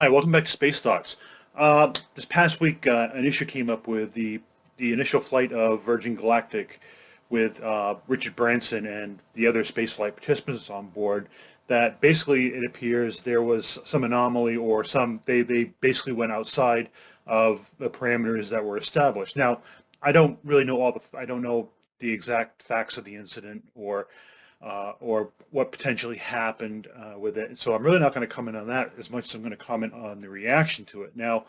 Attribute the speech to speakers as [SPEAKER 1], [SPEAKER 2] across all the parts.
[SPEAKER 1] Hi, welcome back to Space Thoughts. This past week, an issue came up with the initial flight of Virgin Galactic with Richard Branson and the other spaceflight participants on board. That basically it appears there was some anomaly or they basically went outside of the parameters that were established. Now, I don't really know I don't know the exact facts of the incident or what potentially happened with it. So I'm really not going to comment on that as much as I'm going to comment on the reaction to it. Now,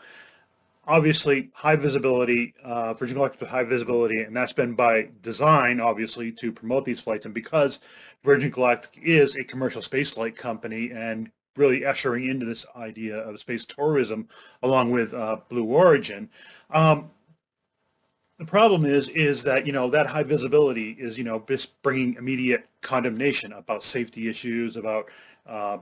[SPEAKER 1] obviously, high visibility, Virgin Galactic with high visibility, and that's been by design, obviously, to promote these flights. And because Virgin Galactic is a commercial spaceflight company and really ushering into this idea of space tourism along with Blue Origin, um, the problem is that that high visibility is just bringing immediate condemnation about safety issues, about uh,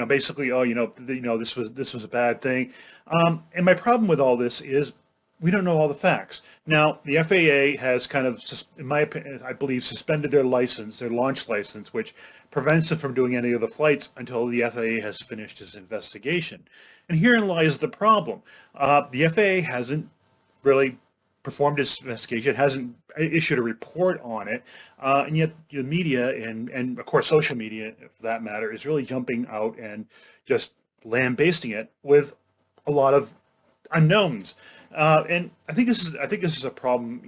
[SPEAKER 1] basically, oh, this was a bad thing. And my problem with all this is we don't know all the facts. Now, the FAA has kind of, in my opinion, I believe, suspended their license, their launch license, which prevents them from doing any of the flights until the FAA has finished its investigation. And herein lies the problem. The FAA hasn't really performed its investigation, hasn't issued a report on it, and yet the media and of course social media, for that matter, is really jumping out and just lambasting it with a lot of unknowns. And I think this is a problem.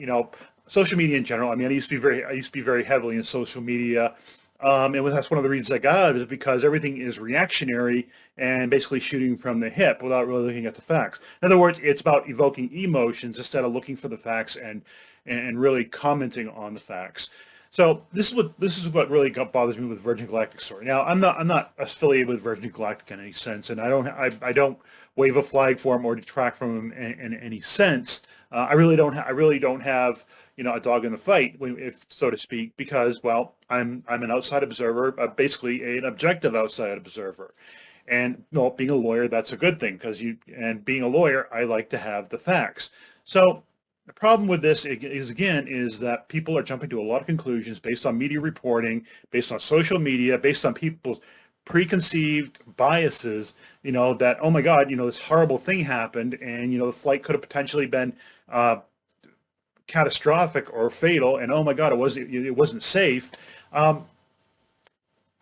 [SPEAKER 1] Social media in general. I mean, I used to be very heavily in social media, and that's one of the reasons I got out of it is because everything is reactionary and basically shooting from the hip without really looking at the facts. In other words, it's about evoking emotions instead of looking for the facts and really commenting on the facts. So this is what really bothers me with Virgin Galactic story. Now, I'm not affiliated with Virgin Galactic in any sense, and I don't wave a flag for them or detract from them in any sense. I really don't have a dog in the fight, if so to speak, because well, I'm an outside observer, basically an objective outside observer. And being a lawyer, that's a good thing and being a lawyer, I like to have the facts. So the problem with this is that people are jumping to a lot of conclusions based on media reporting, based on social media, based on people's preconceived biases, that, oh my God, this horrible thing happened and, the flight could have potentially been catastrophic or fatal, and oh my God, it wasn't safe. Um,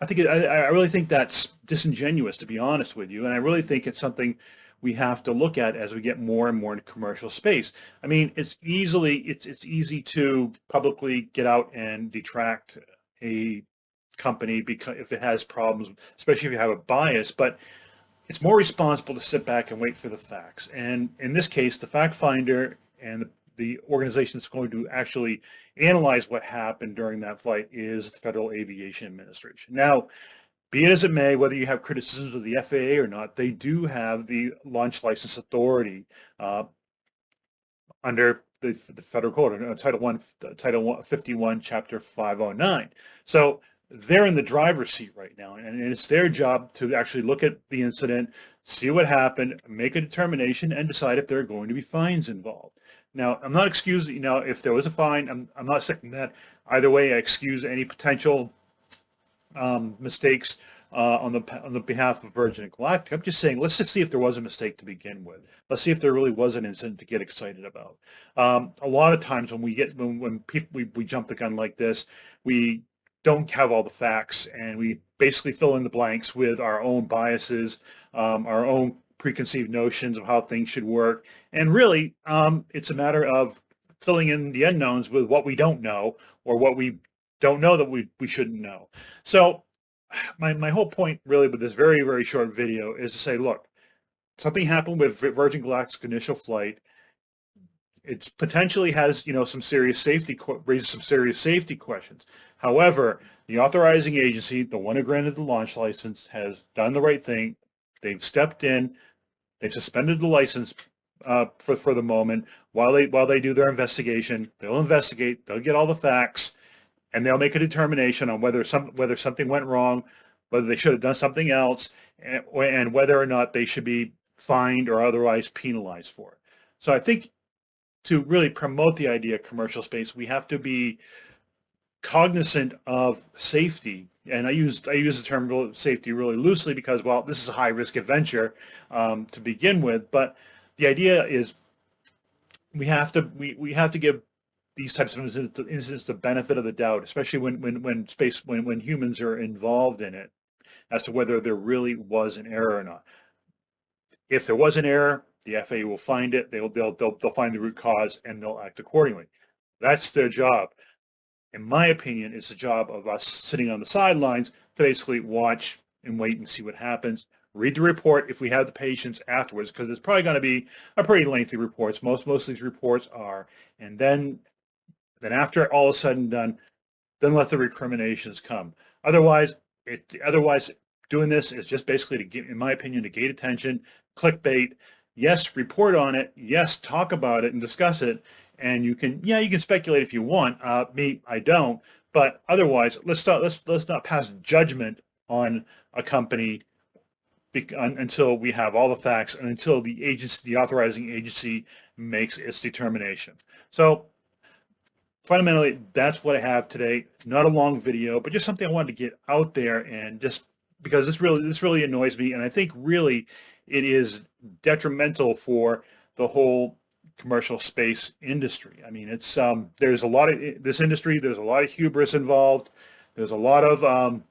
[SPEAKER 1] I really think that's disingenuous, to be honest with you, and I really think it's something we have to look at as we get more and more into commercial space. I mean, it's easy to publicly get out and detract a company because if it has problems, especially if you have a bias, but it's more responsible to sit back and wait for the facts. And in this case, the fact finder and the organization that's going to actually analyze what happened during that flight is the Federal Aviation Administration. Now, be it as it may, whether you have criticisms of the FAA or not, they do have the launch license authority uh, under the federal code, Title 51, Chapter 509. So they're in the driver's seat right now, and it's their job to actually look at the incident, see what happened, make a determination, and decide if there are going to be fines involved. Now, I'm not excusing, if there was a fine, I'm not saying that either way. I excuse any potential mistakes on the behalf of Virgin Galactic. I'm just saying, let's just see if there was a mistake to begin with. Let's see if there really was an incident to get excited about. A lot of times when people we jump the gun like this, we don't have all the facts, and we basically fill in the blanks with our own biases, our own preconceived notions of how things should work, and really, it's a matter of filling in the unknowns with what we don't know or what we don't know that we shouldn't know. So my whole point really with this very, very short video is to say, look, something happened with Virgin Galactic's initial flight. It potentially has, some serious raises some serious safety questions. However, the authorizing agency, the one who granted the launch license, has done the right thing. They've stepped in. They've suspended the license for the moment while they do their investigation. They'll investigate. They'll get all the facts, and they'll make a determination on whether something went wrong, whether they should have done something else, and whether or not they should be fined or otherwise penalized for it. So I think to really promote the idea of commercial space, we have to be cognizant of safety, and I use the term safety really loosely because, well, this is a high risk adventure to begin with, but the idea is we have to give these types of incidents the benefit of the doubt, especially when humans are involved in it, as to whether there really was an error or not. If there was an error, the FAA will find it. They'll find the root cause and they'll act accordingly. That's their job. In my opinion, it's the job of us sitting on the sidelines to basically watch and wait and see what happens. Read the report if we have the patience afterwards, because it's probably going to be a pretty lengthy report. Most of these reports are, and then after all is said and done, then let the recriminations come. Otherwise, doing this is just basically to get, in my opinion, to gate attention, clickbait. Yes, report on it. Yes, talk about it and discuss it. And you can speculate if you want. Me, I don't. But otherwise, let's not pass judgment on a company until we have all the facts and until the authorizing agency makes its determination. So fundamentally, that's what I have today. Not a long video, but just something I wanted to get out there, and just because this really annoys me, and I think really it is detrimental for the whole commercial space industry. I mean, it's there's a lot of this industry. There's a lot of hubris involved. There's a lot of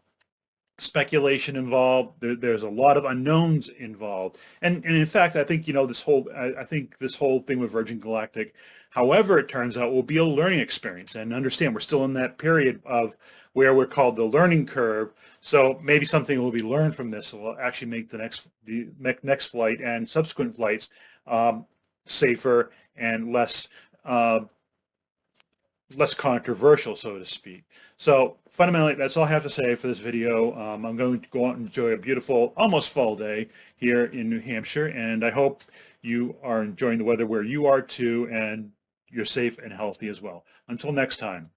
[SPEAKER 1] speculation involved. There's a lot of unknowns involved, and in fact, I think I think this whole thing with Virgin Galactic, however it turns out, will be a learning experience. And understand, we're still in that period of where we're called the learning curve. So maybe something will be learned from this will actually make the next flight and subsequent flights safer and less controversial, so to speak. So fundamentally, that's all I have to say for this video. I'm going to go out and enjoy a beautiful, almost fall day here in New Hampshire, and I hope you are enjoying the weather where you are too, and you're safe and healthy as well. Until next time.